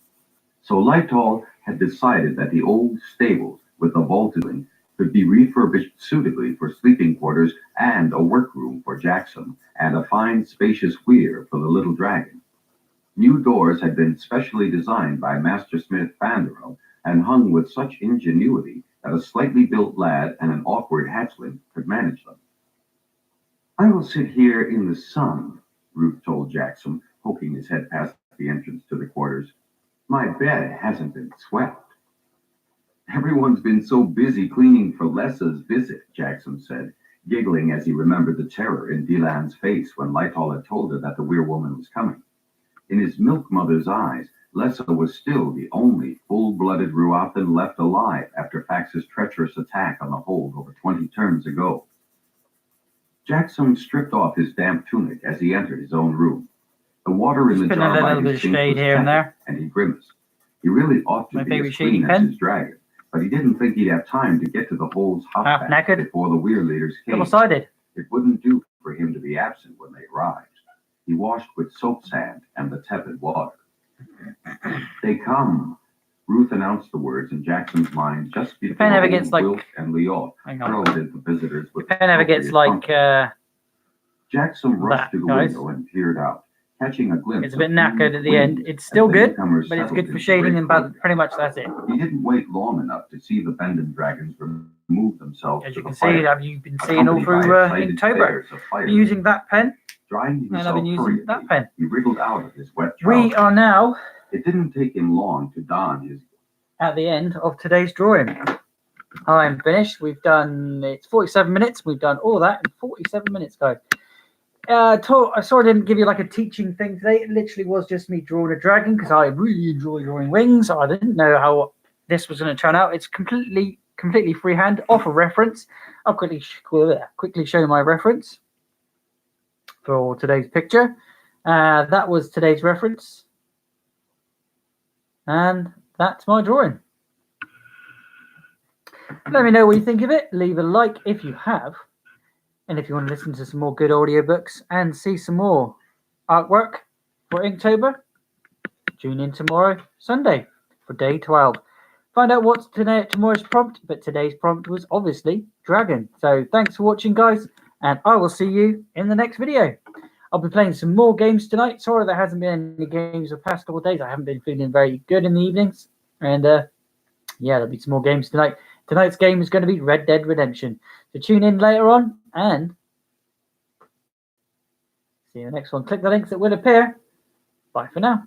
Speaker 4: So Lytol had decided that the old stables with the vaulted wing could be refurbished suitably for sleeping quarters and a workroom for Jackson, and a fine spacious weir for the little dragon. New doors had been specially designed by Master Smith Fanderel and hung with such ingenuity that a slightly built lad and an awkward hatchling could manage them. "I will sit here in the sun," Ruth told Jackson, poking his head past the entrance to the quarters. "My bed hasn't been swept." "Everyone's been so busy cleaning for Lessa's visit," Jackson said, giggling as he remembered the terror in Delan's face when Lytol had told her that the weirwoman was coming. In his milk mother's eyes, Lessa was still the only full-blooded Ruathan left alive after Fax's treacherous attack on the hold over 20 turns ago. Jackson stripped off his damp tunic as he entered his own room. The water in the
Speaker 1: Just putting
Speaker 4: jar
Speaker 1: a
Speaker 4: by
Speaker 1: little bit
Speaker 4: his
Speaker 1: of
Speaker 4: sink
Speaker 1: shade
Speaker 4: was
Speaker 1: here and
Speaker 4: tepid,
Speaker 1: there.
Speaker 4: and he grimaced. He really ought to
Speaker 1: My
Speaker 4: be
Speaker 1: favorite
Speaker 4: as clean
Speaker 1: shading
Speaker 4: as
Speaker 1: pen.
Speaker 4: his dragon, but he didn't think he'd have time to get to the hole's hot
Speaker 1: Half
Speaker 4: bath
Speaker 1: knackered.
Speaker 4: before the weir leaders came.
Speaker 1: Double-sided.
Speaker 4: It wouldn't do for him to be absent when they arrived. He washed with soap sand and the tepid water. "They come," Ruth announced the words in Jackson's mind just before
Speaker 1: pen ever gets, like-
Speaker 4: Wilk and Leot
Speaker 1: Hang on.
Speaker 4: heralded the visitors with
Speaker 1: Pen ever gets
Speaker 4: appropriate
Speaker 1: like
Speaker 4: Jackson rushed
Speaker 1: that,
Speaker 4: to the
Speaker 1: guys.
Speaker 4: window and peered out, catching a glimpse
Speaker 1: it's a bit
Speaker 4: of
Speaker 1: knackered
Speaker 4: blue
Speaker 1: at the end.
Speaker 4: wings
Speaker 1: It's
Speaker 4: as
Speaker 1: still
Speaker 4: the
Speaker 1: good,
Speaker 4: newcomers
Speaker 1: but it's
Speaker 4: settled
Speaker 1: good for
Speaker 4: into the
Speaker 1: shading
Speaker 4: great
Speaker 1: and
Speaker 4: courtyard.
Speaker 1: pretty much that's it.
Speaker 4: He didn't wait long enough to see the Benden dragons remove themselves
Speaker 1: As
Speaker 4: to
Speaker 1: you can
Speaker 4: the
Speaker 1: see,
Speaker 4: fire,
Speaker 1: have you been seeing all
Speaker 4: accompanied
Speaker 1: through
Speaker 4: by excited
Speaker 1: Inktober?
Speaker 4: players of fire.
Speaker 1: Using that pen,
Speaker 4: Drying
Speaker 1: and
Speaker 4: himself
Speaker 1: I've been using
Speaker 4: hurriedly,
Speaker 1: that pen.
Speaker 4: he wriggled out of his wet
Speaker 1: We
Speaker 4: trousers.
Speaker 1: are now
Speaker 4: It didn't take him long to don his
Speaker 1: at the end of today's drawing. I'm finished. We've done, it's 47 minutes. We've done all that in 47 minutes, guys. I sorry I didn't give you like a teaching thing today. It literally was just me drawing a dragon because I really enjoy drawing wings. I didn't know how this was going to turn out. It's completely freehand, off a reference. I'll quickly show you my reference for today's picture. That was today's reference. And that's my drawing. Let me know what you think of it. Leave a like if you have. And if you want to listen to some more good audiobooks and see some more artwork for Inktober, tune in tomorrow, Sunday, for day 12. Find out what's tomorrow's prompt, but today's prompt was obviously dragon. So thanks for watching, guys, and I will see you in the next video. I'll be playing some more games tonight. Sorry there hasn't been any games the past couple of days. I haven't been feeling very good in the evenings. And yeah, there'll be some more games tonight. Tonight's game is going to be Red Dead Redemption. So tune in later on and see you in the next one. Click the links that will appear. Bye for now.